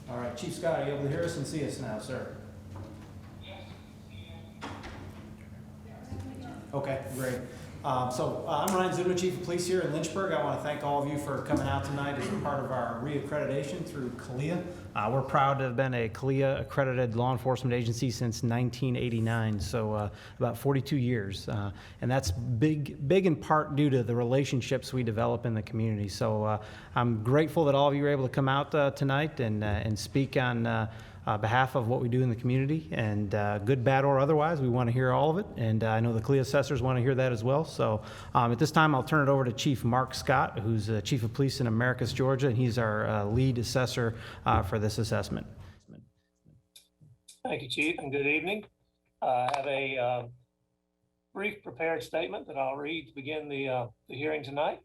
All right, Chief Scott, are you able to hear us and see us now, sir? Okay, great. I'm Ryan Zudman, Chief of Police here in Lynchburg. I want to thank all of you for coming out tonight as a part of our reaccreditation through CALEA. We're proud to have been a CALEA accredited law enforcement agency since 1989, so about 42 years. And that's big in part due to the relationships we develop in the community. So I'm grateful that all of you were able to come out tonight and speak on behalf of what we do in the community, and good, bad, or otherwise, we want to hear all of it, and I know the CALEA assessors want to hear that as well. So at this time, I'll turn it over to Chief Mark Scott, who's Chief of Police in Americus, Georgia, and he's our lead assessor for this assessment. Thank you, Chief, and good evening. I have a brief prepared statement that I'll read to begin the hearing tonight.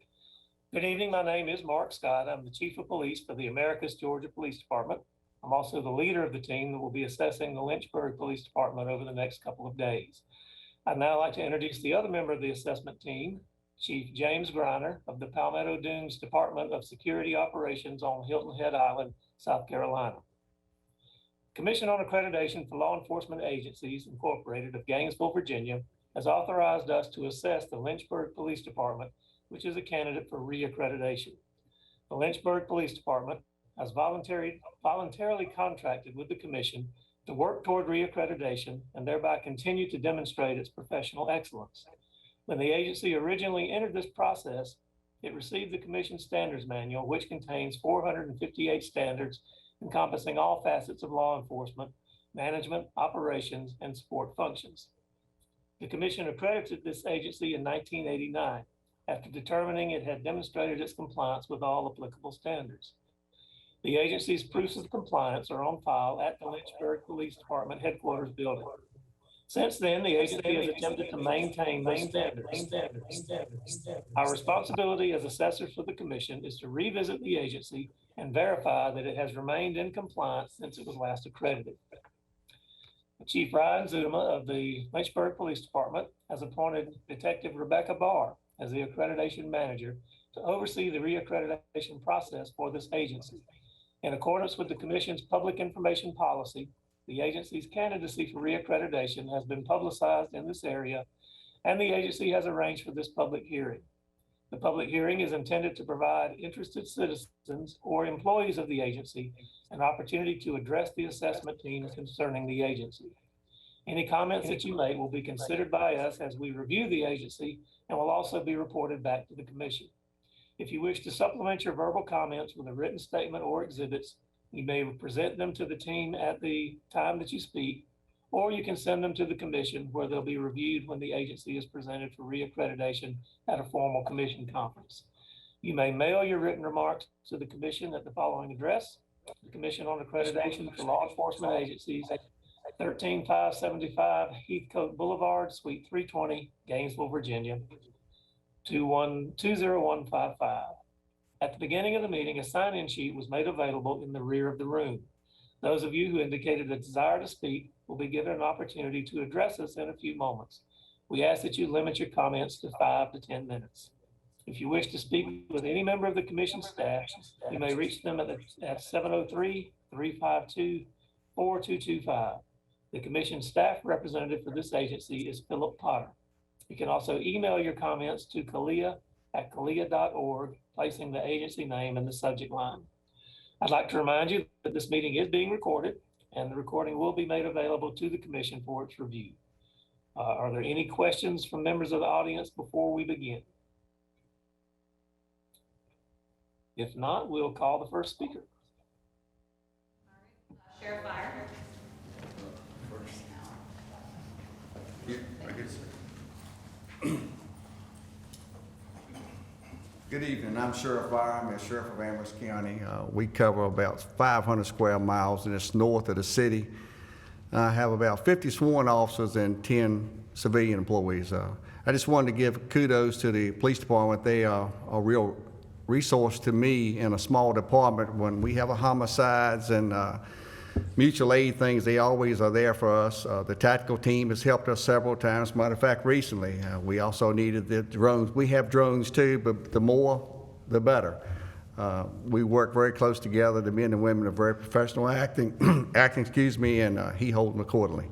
Good evening, my name is Mark Scott. I'm the Chief of Police for the Americus, Georgia Police Department. I'm also the leader of the team that will be assessing the Lynchburg Police Department over the next couple of days. I'd now like to introduce the other member of the assessment team, Chief James Griner of the Palmetto Dunes Department of Security Operations on Hilton Head Island, South Carolina. Commission on Accreditation for Law Enforcement Agencies, Incorporated of Gainesville, Virginia, has authorized us to assess the Lynchburg Police Department, which is a candidate for reaccreditation. The Lynchburg Police Department has voluntarily contracted with the Commission to work toward reaccreditation and thereby continue to demonstrate its professional excellence. When the agency originally entered this process, it received the Commission Standards Manual, which contains 458 standards encompassing all facets of law enforcement, management, operations, and support functions. The Commission accredited this agency in 1989 after determining it had demonstrated its compliance with all applicable standards. The agency's proofs of compliance are on file at the Lynchburg Police Department headquarters building. Since then, the agency has attempted to maintain those standards. Our responsibility as assessors for the Commission is to revisit the agency and verify that it has remained in compliance since it was last accredited. Chief Ryan Zudman of the Lynchburg Police Department has appointed Detective Rebecca Barr as the accreditation manager to oversee the reaccreditation process for this agency. In accordance with the Commission's public information policy, the agency's candidacy for reaccreditation has been publicized in this area, and the agency has arranged for this public hearing. The public hearing is intended to provide interested citizens or employees of the agency an opportunity to address the assessment team concerning the agency. Any comments that you make will be considered by us as we review the agency and will also be reported back to the Commission. If you wish to supplement your verbal comments with a written statement or exhibits, you may present them to the team at the time that you speak, or you can send them to the Commission where they'll be reviewed when the agency is presented for reaccreditation at a formal Commission conference. You may mail your written remarks to the Commission at the following address: the Commission on Accreditation for Law Enforcement Agencies, 13575 Heathcote Boulevard, Suite 320, Gainesville, Virginia, 20155. At the beginning of the meeting, a sign-in sheet was made available in the rear of the room. Those of you who indicated a desire to speak will be given an opportunity to address us in a few moments. We ask that you limit your comments to 5 to 10 minutes. If you wish to speak with any member of the Commission staff, you may reach them at 703-352-4225. The Commission staff representative for this agency is Philip Potter. You can also email your comments to CALEA@CALEA.org, placing the agency name in the subject line. I'd like to remind you that this meeting is being recorded, and the recording will be made available to the Commission for its review. Are there any questions from members of the audience before we begin? If not, we'll call the first speaker. Sheriff Fire. Good evening. I'm Sheriff Fire. I'm a sheriff of Amherst County. We cover about 500 square miles, and it's north of the city. I have about 50 sworn officers and 10 civilian employees. I just wanted to give kudos to the police department. They are a real resource to me in a small department. When we have a homicides and mutual aid things, they always are there for us. The tactical team has helped us several times. Matter of fact, recently, we also needed the drones. We have drones too, but the more, the better. We work very close together. The men and women are very professional acting, and he holds them accordingly.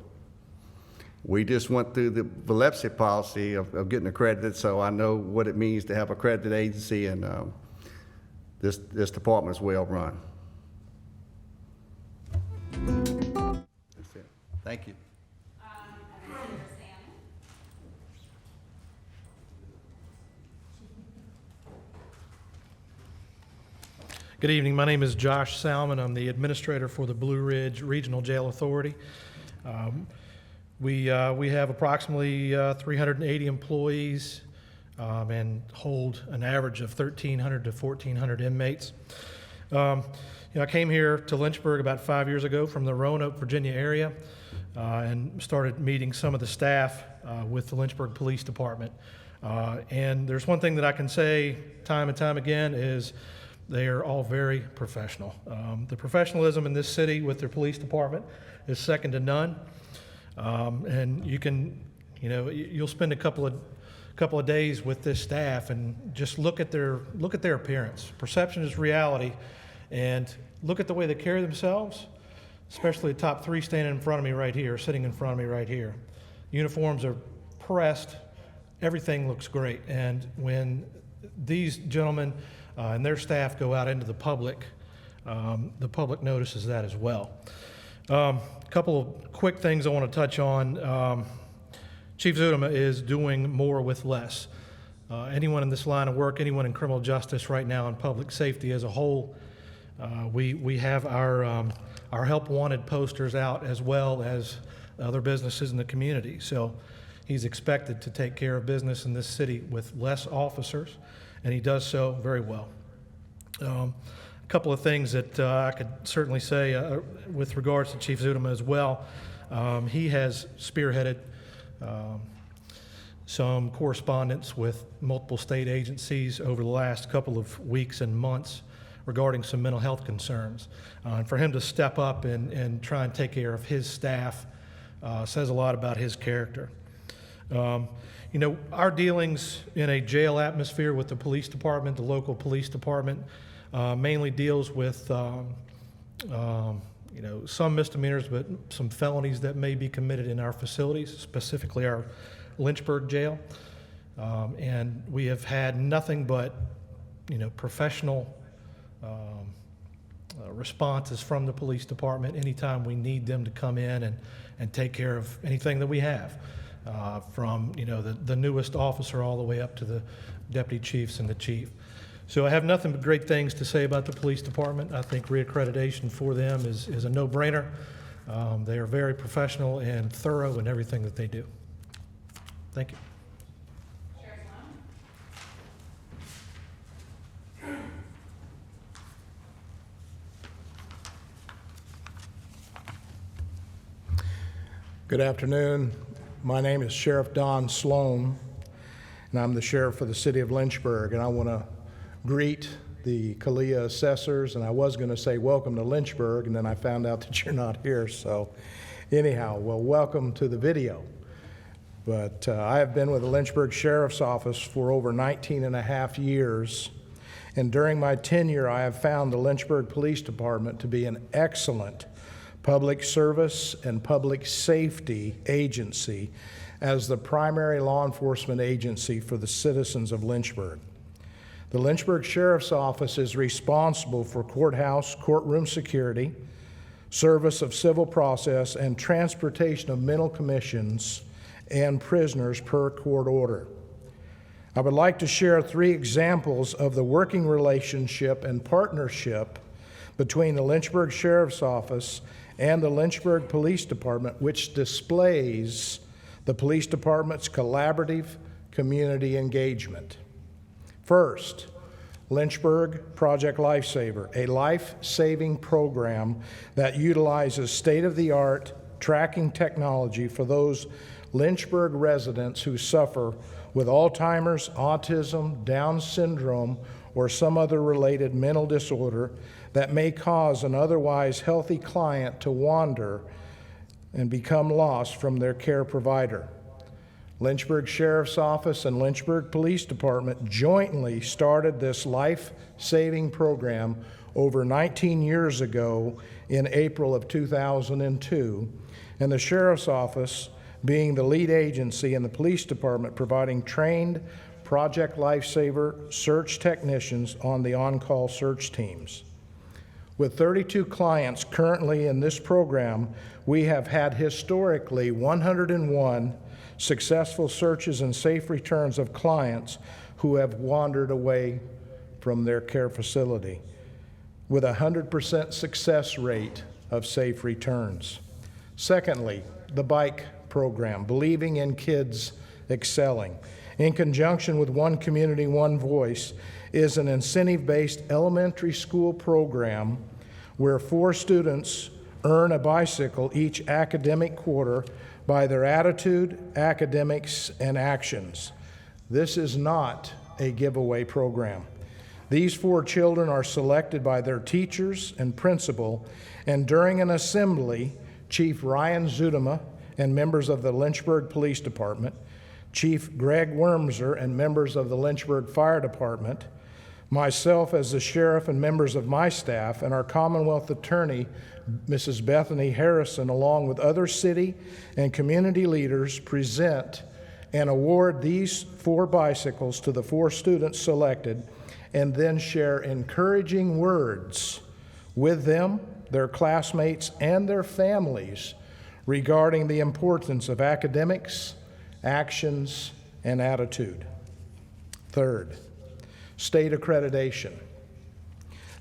We just went through the validity policy of getting accredited, so I know what it means to have an accredited agency, and this department is well run. That's it. Thank you. Good evening. My name is Josh Salmon. I'm the administrator for the Blue Ridge Regional Jail Authority. We have approximately 380 employees and hold an average of 1,300 to 1,400 inmates. I came here to Lynchburg about 5 years ago from the Roanoke, Virginia area and started meeting some of the staff with the Lynchburg Police Department. And there's one thing that I can say time and time again is they are all very professional. The professionalism in this city with their police department is second to none. And you'll spend a couple of days with this staff and just look at their appearance. Perception is reality, and look at the way they carry themselves, especially the top three standing in front of me right here, sitting in front of me right here. Uniforms are pressed, everything looks great, and when these gentlemen and their staff go out into the public notices that as well. A couple of quick things I want to touch on. Chief Zudema is doing more with less. Anyone in this line of work, anyone in criminal justice right now and public safety as a whole, we have our help wanted posters out as well as other businesses in the community. So he's expected to take care of business in this city with less officers, and he does so very well. A couple of things that I could certainly say with regards to Chief Zudema as well. He has spearheaded some correspondence with multiple state agencies over the last couple of weeks and months regarding some mental health concerns. And for him to step up and try and take care of his staff says a lot about his character. Our dealings in a jail atmosphere with the police department, the local police department, mainly deals with some misdemeanors, but some felonies that may be committed in our facilities, specifically our Lynchburg jail. And we have had nothing but, professional responses from the police department anytime we need them to come in and take care of anything that we have, from the newest officer all the way up to the deputy chiefs and the chief. So I have nothing but great things to say about the police department. I think reaccreditation for them is a no-brainer. They are very professional and thorough in everything that they do. Thank you. Good afternoon. My name is Sheriff Don Sloan, and I'm the sheriff for the city of Lynchburg. And I want to greet the CALEA assessors, and I was going to say welcome to Lynchburg, and then I found out that you're not here. So anyhow, well, welcome to the video. But I have been with the Lynchburg Sheriff's Office for over 19 and a half years. And during my tenure, I have found the Lynchburg Police Department to be an excellent public service and public safety agency as the primary law enforcement agency for the citizens of Lynchburg. The Lynchburg Sheriff's Office is responsible for courthouse, courtroom security, service of civil process, and transportation of mental commissions and prisoners per court order. I would like to share 3 examples of the working relationship and partnership between the Lynchburg Sheriff's Office and the Lynchburg Police Department, which displays the police department's collaborative community engagement. First, Lynchburg Project Lifesaver, a life-saving program that utilizes state-of-the-art tracking technology for those Lynchburg residents who suffer with Alzheimer's, autism, Down syndrome, or some other related mental disorder that may cause an otherwise healthy client to wander and become lost from their care provider. Lynchburg Sheriff's Office and Lynchburg Police Department jointly started this life-saving program over 19 years ago in April of 2002, and the Sheriff's Office being the lead agency and the Police Department providing trained Project Lifesaver search technicians on the on-call search teams. With 32 clients currently in this program, we have had historically 101 successful searches and safe returns of clients who have wandered away from their care facility, with a 100% success rate of safe returns. Secondly, the bike program, Believing in Kids Excelling, in conjunction with One Community, One Voice, is an incentive-based elementary school program where 4 students earn a bicycle each academic quarter by their attitude, academics, and actions. This is not a giveaway program. These 4 children are selected by their teachers and principal, and during an assembly, Chief Ryan Zudema and members of the Lynchburg Police Department, Chief Greg Wormser and members of the Lynchburg Fire Department, myself as the sheriff and members of my staff, and our Commonwealth Attorney, Mrs. Bethany Harrison, along with other city and community leaders, present and award these 4 bicycles to the 4 students selected, and then share encouraging words with them, their classmates, and their families regarding the importance of academics, actions, and attitude. Third, state accreditation.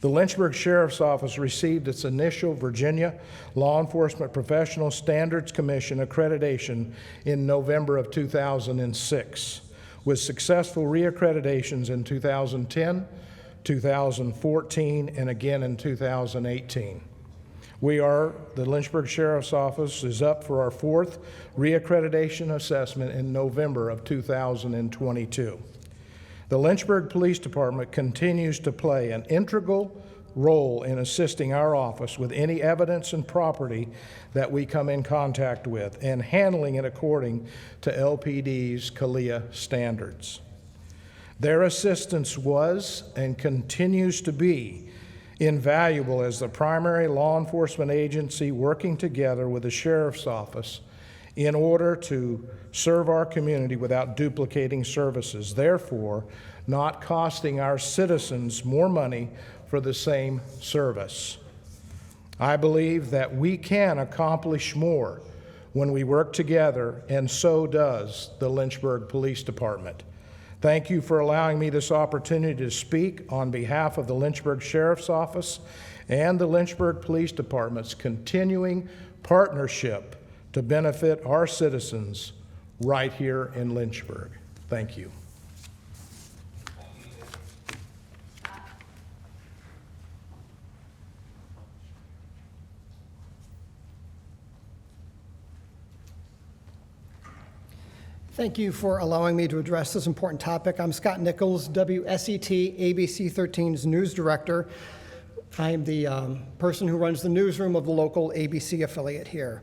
The Lynchburg Sheriff's Office received its initial Virginia Law Enforcement Professional Standards Commission accreditation in November of 2006, with successful reaccreditations in 2010, 2014, and again in 2018. The Lynchburg Sheriff's Office is up for our 4th reaccreditation assessment in November of 2022. The Lynchburg Police Department continues to play an integral role in assisting our office with any evidence and property that we come in contact with and handling it according to LPD's CALEA standards. Their assistance was and continues to be invaluable as the primary law enforcement agency working together with the Sheriff's Office in order to serve our community without duplicating services, therefore not costing our citizens more money for the same service. I believe that we can accomplish more when we work together, and so does the Lynchburg Police Department. Thank you for allowing me this opportunity to speak on behalf of the Lynchburg Sheriff's Office and the Lynchburg Police Department's continuing partnership to benefit our citizens right here in Lynchburg. Thank you. Thank you for allowing me to address this important topic. I'm Scott Nichols, WSET ABC 13's news director. I am the person who runs the newsroom of the local ABC affiliate here.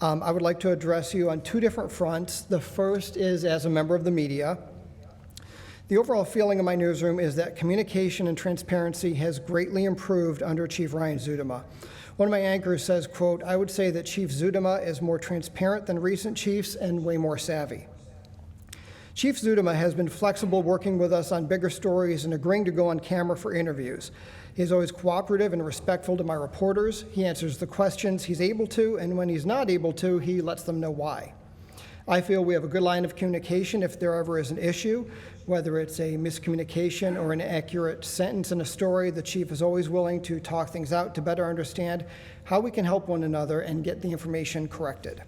I would like to address you on 2 different fronts. The first is as a member of the media. The overall feeling of my newsroom is that communication and transparency has greatly improved under Chief Ryan Zudema. One of my anchors says, quote, "I would say that Chief Zudema is more transparent than recent chiefs and way more savvy." Chief Zudema has been flexible working with us on bigger stories and agreeing to go on camera for interviews. He is always cooperative and respectful to my reporters. He answers the questions he's able to, and when he's not able to, he lets them know why. I feel we have a good line of communication if there ever is an issue, whether it's a miscommunication or an inaccurate sentence in a story. The chief is always willing to talk things out to better understand how we can help one another and get the information corrected.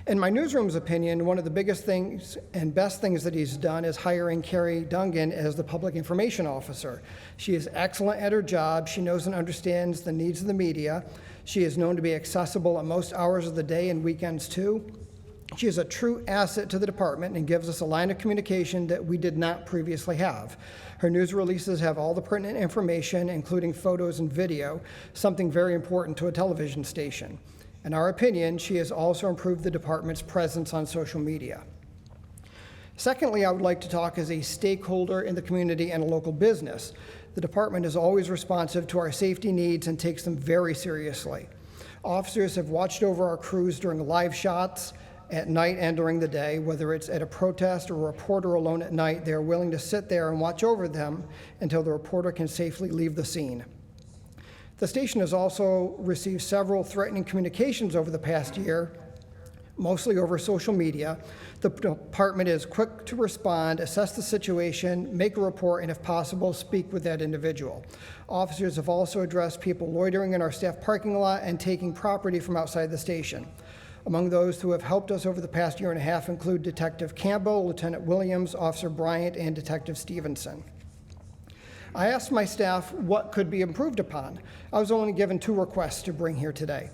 In my newsroom's opinion, one of the biggest things and best things that he's done is hiring Carrie Dungan as the public information officer. She is excellent at her job. She knows and understands the needs of the media. She is known to be accessible at most hours of the day and weekends too. She is a true asset to the department and gives us a line of communication that we did not previously have. Her news releases have all the pertinent information, including photos and video, something very important to a television station. In our opinion, she has also improved the department's presence on social media. Secondly, I would like to talk as a stakeholder in the community and a local business. The department is always responsive to our safety needs and takes them very seriously. Officers have watched over our crews during live shots at night and during the day. Whether it's at a protest or a reporter alone at night, they are willing to sit there and watch over them until the reporter can safely leave the scene. The station has also received several threatening communications over the past year, mostly over social media. The department is quick to respond, assess the situation, make a report, and if possible, speak with that individual. Officers have also addressed people loitering in our staff parking lot and taking property from outside the station. Among those who have helped us over the past year and a half include Detective Campbell, Lieutenant Williams, Officer Bryant, and Detective Stevenson. I asked my staff what could be improved upon. I was only given 2 requests to bring here today.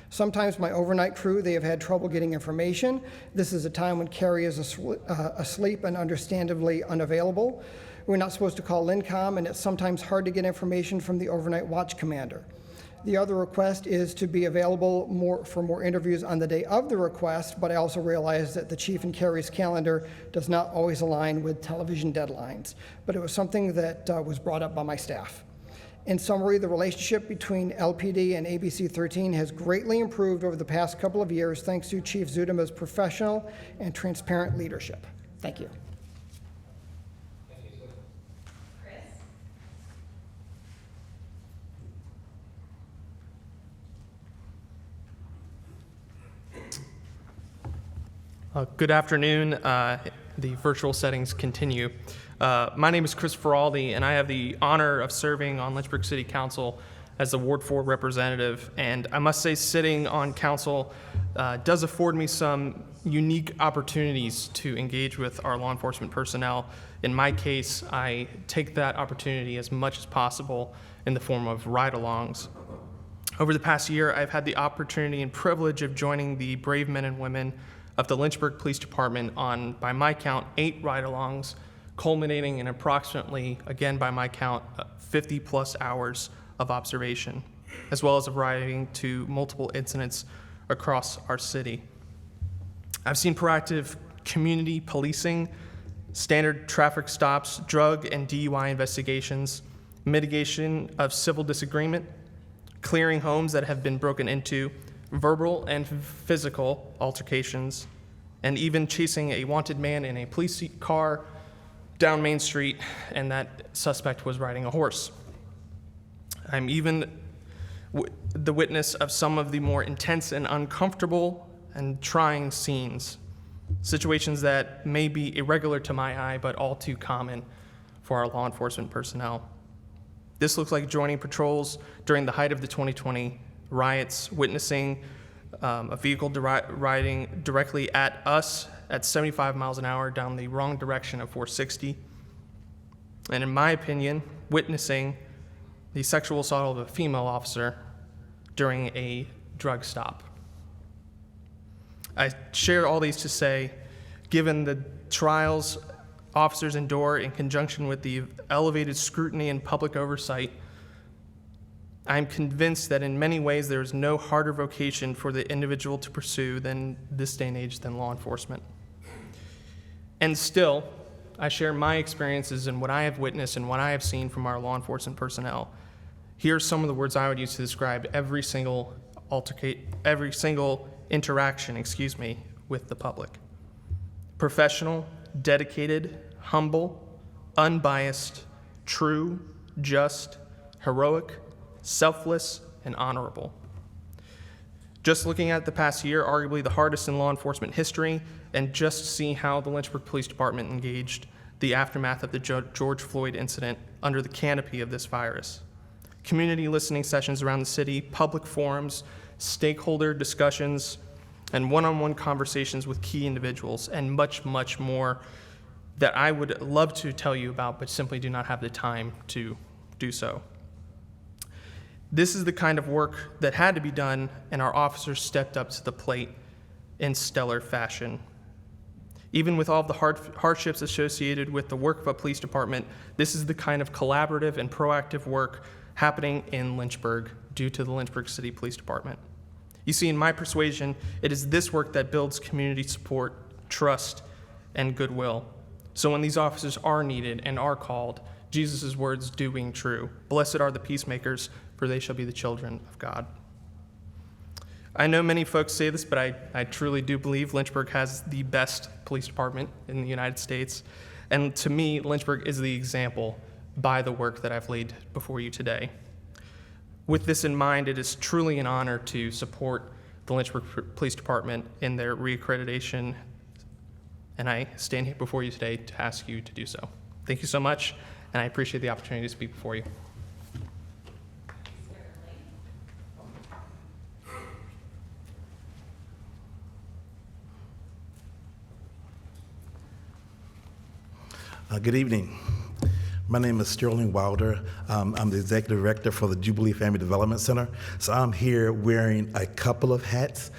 Sometimes my overnight crew, they have had trouble getting information. This is a time when Carrie is asleep and understandably unavailable. We're not supposed to call Lincom, and it's sometimes hard to get information from the overnight watch commander. The other request is to be available for more interviews on the day of the request, but I also realize that the chief and Carrie's calendar does not always align with television deadlines. But it was something that was brought up by my staff. In summary, the relationship between LPD and ABC 13 has greatly improved over the past couple of years thanks to Chief Zudema's professional and transparent leadership. Thank you. Good afternoon. The virtual settings continue. My name is Chris Feraldi, and I have the honor of serving on Lynchburg City Council as the Ward 4 representative. And I must say, sitting on council does afford me some unique opportunities to engage with our law enforcement personnel. In my case, I take that opportunity as much as possible in the form of ride-alongs. Over the past year, I've had the opportunity and privilege of joining the brave men and women of the Lynchburg Police Department on, by my count, 8 ride-alongs, culminating in approximately, again by my count, 50-plus hours of observation, as well as arriving to multiple incidents across our city. I've seen proactive community policing, standard traffic stops, drug and DUI investigations, mitigation of civil disagreement, clearing homes that have been broken into, verbal and physical altercations, and even chasing a wanted man in a police car down Main Street, and that suspect was riding a horse. I'm even the witness of some of the more intense and uncomfortable and trying scenes, situations that may be irregular to my eye, but all too common for our law enforcement personnel. This looks like joining patrols during the height of the 2020 riots, witnessing a vehicle riding directly at us at 75 miles an hour down the wrong direction of 460. And in my opinion, witnessing the sexual assault of a female officer during a drug stop. I share all these to say, given the trials officers endure in conjunction with the elevated scrutiny and public oversight, I'm convinced that in many ways there is no harder vocation for the individual to pursue than this day and age than law enforcement. And still, I share my experiences and what I have witnessed and what I have seen from our law enforcement personnel. Here's some of the words I would use to describe every single interaction, with the public. Professional, dedicated, humble, unbiased, true, just, heroic, selfless, and honorable. Just looking at the past year, arguably the hardest in law enforcement history, and just see how the Lynchburg Police Department engaged the aftermath of the George Floyd incident under the canopy of this virus. Community listening sessions around the city, public forums, stakeholder discussions, and one-on-one conversations with key individuals, and much, much more that I would love to tell you about, but simply do not have the time to do so. This is the kind of work that had to be done, and our officers stepped up to the plate in stellar fashion. Even with all of the hardships associated with the work of a police department, this is the kind of collaborative and proactive work happening in Lynchburg due to the Lynchburg City Police Department. You see, in my persuasion, it is this work that builds community support, trust, and goodwill. So when these officers are needed and are called, Jesus' words do ring true. Blessed are the peacemakers, for they shall be the children of God. I know many folks say this, but I truly do believe Lynchburg has the best police department in the United States. And to me, Lynchburg is the example by the work that I've laid before you today. With this in mind, it is truly an honor to support the Lynchburg Police Department in their reaccreditation, and I stand here before you today to ask you to do so. Thank you so much, and I appreciate the opportunity to speak before you. Good evening. My name is Sterling Wilder. I'm the Executive Director for the Jubilee Family Development Center. So I'm here wearing a couple of hats.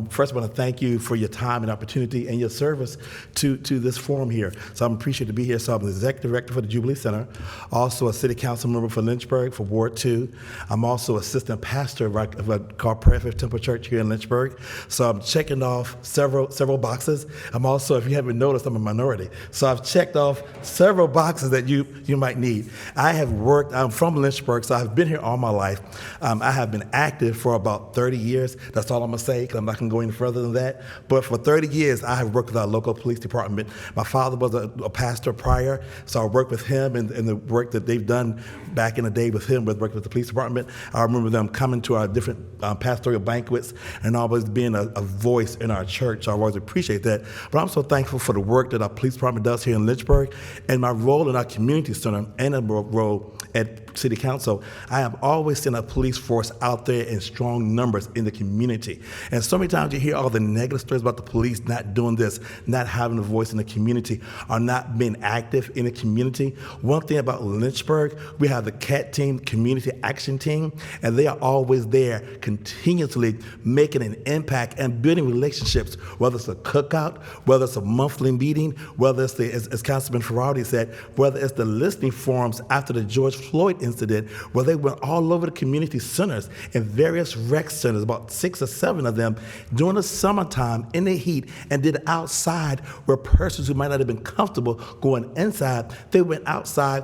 First, I want to thank you for your time and opportunity and your service to this forum here. So I'm appreciated to be here. So I'm the Executive Director for the Jubilee Center, also a City Council member for Lynchburg for Ward 2. I'm also Assistant Pastor of a called Prayer Fifth Temple Church here in Lynchburg. So I'm checking off several boxes. I'm also, if you haven't noticed, I'm a minority. So I've checked off several boxes that you might need. I have worked, I'm from Lynchburg, so I've been here all my life. I have been active for about 30 years. That's all I'm gonna say, because I'm not gonna go any further than that. But for 30 years, I have worked with our local police department. My father was a pastor prior, so I worked with him and the work that they've done back in the day with him, with working with the police department. I remember them coming to our different pastoral banquets and always being a voice in our church. So I always appreciate that. But I'm so thankful for the work that our police department does here in Lynchburg and my role in our community center and a role at City Council. I have always seen a police force out there in strong numbers in the community. And so many times you hear all the negative stories about the police not doing this, not having a voice in the community, or not being active in the community. One thing about Lynchburg, we have the CAT team, Community Action Team, and they are always there continuously making an impact and building relationships, whether it's a cookout, whether it's a monthly meeting, whether it's as Councilman Ferrari said, whether it's the listening forums after the George Floyd incident, where they went all over the community centers and various rec centers, about 6 or 7 of them, during the summertime in the heat, and did outside where persons who might not have been comfortable going inside, they went outside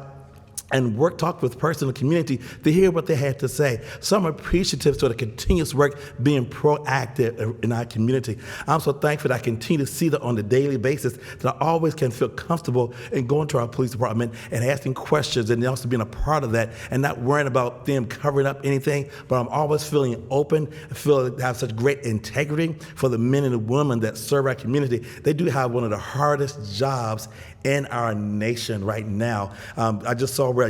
and talked with persons in the community to hear what they had to say. So I'm appreciative to the continuous work being proactive in our community. I'm so thankful that I continue to see that on a daily basis, that I always can feel comfortable in going to our police department and asking questions and also being a part of that and not worrying about them covering up anything, but I'm always feeling open, I feel to have such great integrity for the men and the women that serve our community. They do have one of the hardest jobs in our nation right now. I just saw where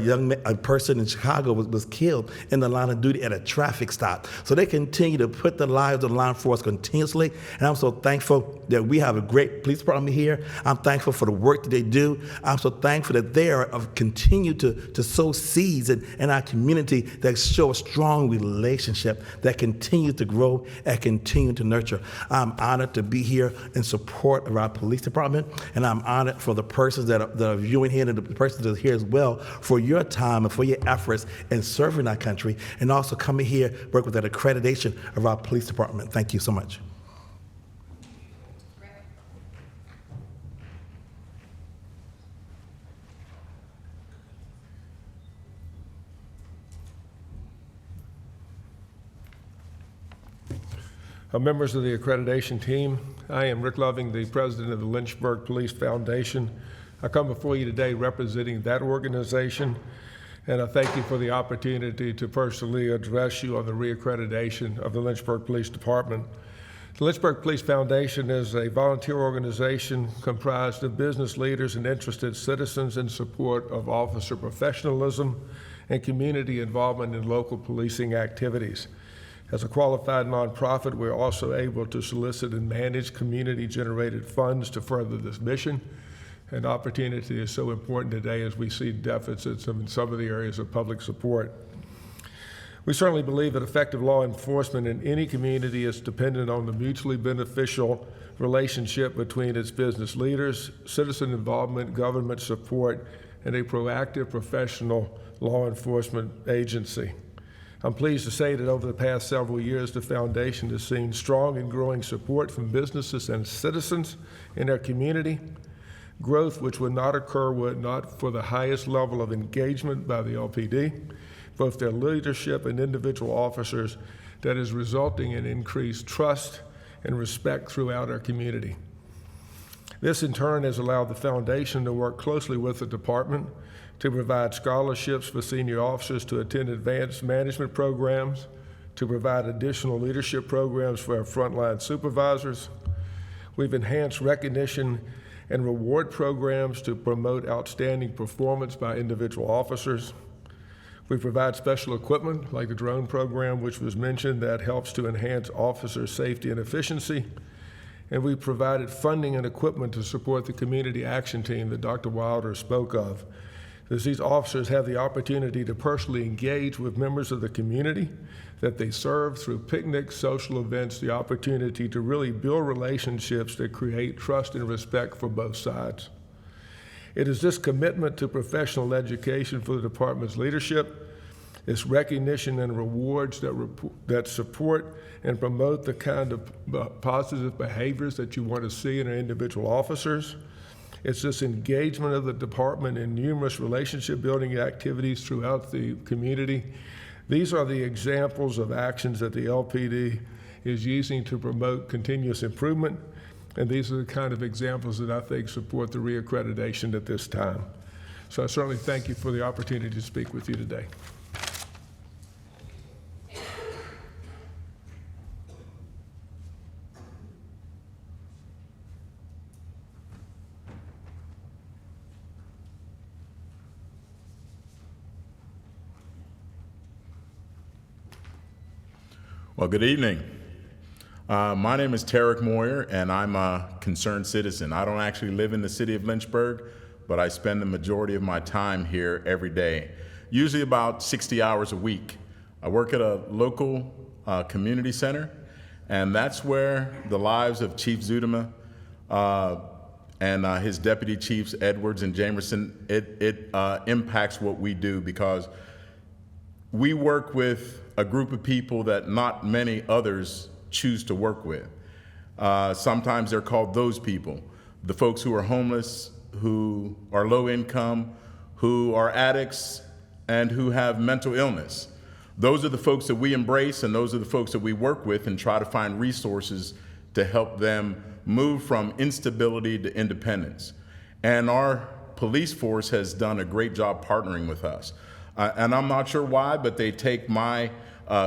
a person in Chicago was killed in the line of duty at a traffic stop. So they continue to put their lives on the line for us continuously, and I'm so thankful that we have a great police department here. I'm thankful for the work that they do. I'm so thankful that they are continue to sow seeds in our community that show a strong relationship that continues to grow and continue to nurture. I'm honored to be here in support of our police department, and I'm honored for the persons that are viewing here and the persons that are here as well for your time and for your efforts in serving our country, and also coming here, work with that accreditation of our police department. Thank you so much. Members of the accreditation team, I am Rick Loving, the president of the Lynchburg Police Foundation. I come before you today representing that organization, and I thank you for the opportunity to personally address you on the reaccreditation of the Lynchburg Police Department. The Lynchburg Police Foundation is a volunteer organization comprised of business leaders and interested citizens in support of officer professionalism and community involvement in local policing activities. As a qualified nonprofit, we're also able to solicit and manage community-generated funds to further this mission. And opportunity is so important today as we see deficits in some of the areas of public support. We certainly believe that effective law enforcement in any community is dependent on the mutually beneficial relationship between its business leaders, citizen involvement, government support, and a proactive professional law enforcement agency. I'm pleased to say that over the past several years, the foundation has seen strong and growing support from businesses and citizens in our community. growth which would not occur were it not for the highest level of engagement by the LPD, both their leadership and individual officers, that is resulting in increased trust and respect throughout our community. This in turn has allowed the foundation to work closely with the department to provide scholarships for senior officers to attend advanced management programs, to provide additional leadership programs for our frontline supervisors. We've enhanced recognition and reward programs to promote outstanding performance by individual officers. We provide special equipment like the drone program, which was mentioned, that helps to enhance officer safety and efficiency. And we provided funding and equipment to support the community action team that Dr. Wilder spoke of. As these officers have the opportunity to personally engage with members of the community that they serve through picnics, social events, the opportunity to really build relationships that create trust and respect for both sides. It is this commitment to professional education for the department's leadership, its recognition and rewards that support and promote the kind of positive behaviors that you want to see in our individual officers. It's this engagement of the department in numerous relationship building activities throughout the community. These are the examples of actions that the LPD is using to promote continuous improvement, and these are the kind of examples that I think support the reaccreditation at this time. So I certainly thank you for the opportunity to speak with you today. Well, good evening. My name is Tarek Moyer, and I'm a concerned citizen. I don't actually live in the city of Lynchburg, but I spend the majority of my time here every day, usually about 60 hours a week. I work at a local community center, and that's where the lives of Chief Zudema and his deputy chiefs, Edwards and Jamerson, it impacts what we do, because we work with a group of people that not many others choose to work with. Sometimes they're called those people, the folks who are homeless, who are low income, who are addicts, and who have mental illness. Those are the folks that we embrace, and those are the folks that we work with and try to find resources to help them move from instability to independence. And our police force has done a great job partnering with us. And I'm not sure why, but they take my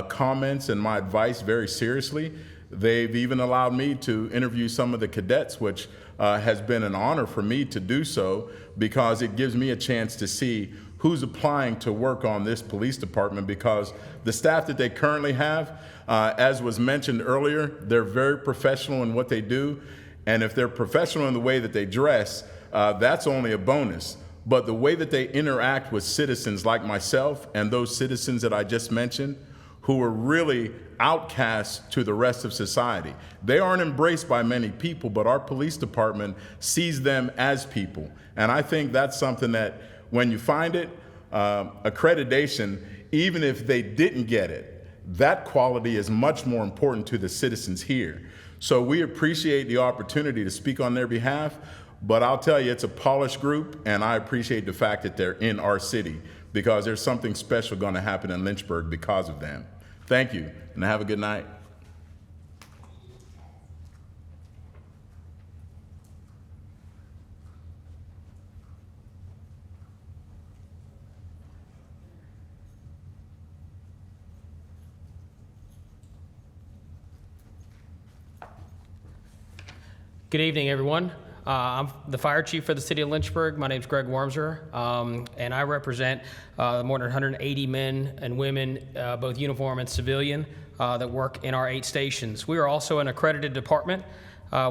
comments and my advice very seriously. They've even allowed me to interview some of the cadets, which has been an honor for me to do so, because it gives me a chance to see who's applying to work on this police department, because the staff that they currently have, as was mentioned earlier, they're very professional in what they do. And if they're professional in the way that they dress, that's only a bonus. But the way that they interact with citizens like myself and those citizens that I just mentioned, who are really outcasts to the rest of society. They aren't embraced by many people, but our police department sees them as people. And I think that's something that when you find it, accreditation, even if they didn't get it, that quality is much more important to the citizens here. So we appreciate the opportunity to speak on their behalf. But I'll tell you, it's a polished group, and I appreciate the fact that they're in our city, because there's something special going to happen in Lynchburg because of them. Thank you, and have a good night. Good evening, everyone. I'm the fire chief for the city of Lynchburg. My name is Greg Wormser, and I represent more than 180 men and women, both uniform and civilian, that work in our 8 stations. We are also an accredited department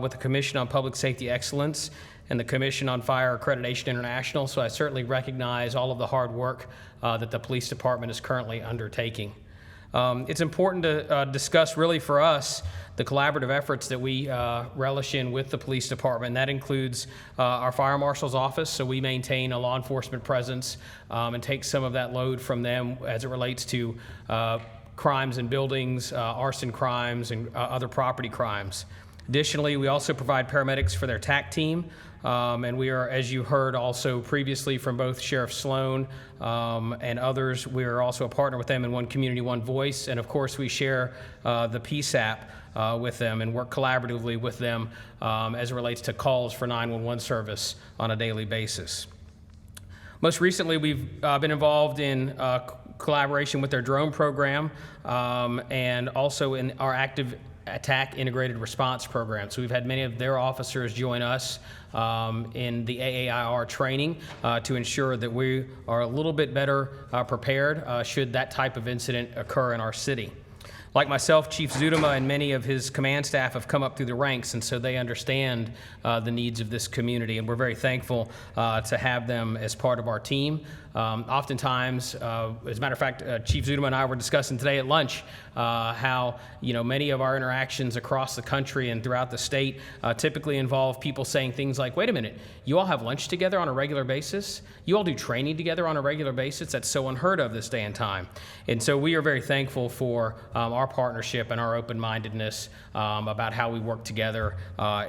with the Commission on Public Safety Excellence and the Commission on Fire Accreditation International, so I certainly recognize all of the hard work that the police department is currently undertaking. It's important to discuss, really for us, the collaborative efforts that we relish in with the police department. That includes our fire marshal's office, so we maintain a law enforcement presence and take some of that load from them as it relates to crimes in buildings, arson crimes, and other property crimes. Additionally, we also provide paramedics for their TAC team. And we are, as you heard also previously from both Sheriff Sloan and others, we are also a partner with them in One Community, One Voice. And of course, we share the PSAP with them and work collaboratively with them as it relates to calls for 911 service on a daily basis. Most recently, we've been involved in collaboration with their drone program and also in our active attack integrated response program. So we've had many of their officers join us in the AAIR training to ensure that we are a little bit better prepared should that type of incident occur in our city. Like myself, Chief Zudema and many of his command staff have come up through the ranks, and so they understand the needs of this community, and we're very thankful to have them as part of our team. Oftentimes, as a matter of fact, Chief Zudema and I were discussing today at lunch how many of our interactions across the country and throughout the state typically involve people saying things like, wait a minute, you all have lunch together on a regular basis? You all do training together on a regular basis? That's so unheard of this day and time. And so we are very thankful for our partnership and our open-mindedness about how we work together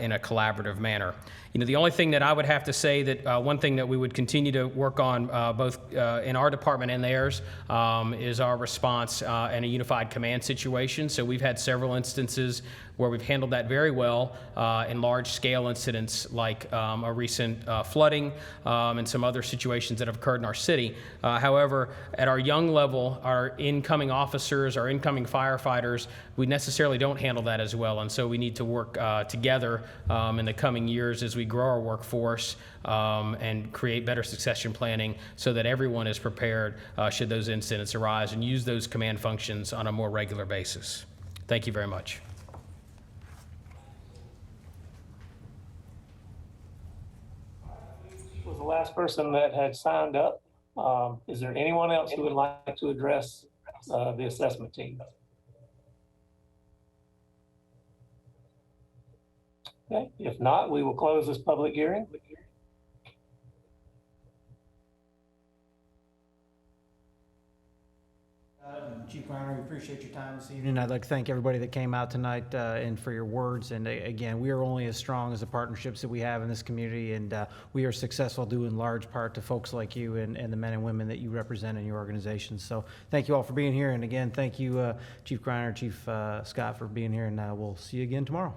in a collaborative manner. The only thing that I would have to say that one thing that we would continue to work on both in our department and theirs is our response in a unified command situation. So we've had several instances where we've handled that very well in large-scale incidents like a recent flooding and some other situations that have occurred in our city. However, at our young level, our incoming officers, our incoming firefighters, we necessarily don't handle that as well, and so we need to work together in the coming years as we grow our workforce and create better succession planning so that everyone is prepared should those incidents arise and use those command functions on a more regular basis. Thank you very much. Was the last person that had signed up. Is there anyone else who would like to address the assessment team? Okay, if not, we will close this public hearing. Chief Reiner, we appreciate your time this evening. I'd like to thank everybody that came out tonight and for your words. And again, we are only as strong as the partnerships that we have in this community, and we are successful due in large part to folks like you and the men and women that you represent in your organizations. So thank you all for being here. And again, thank you, Chief Reiner, Chief Scott, for being here, and we'll see you again tomorrow.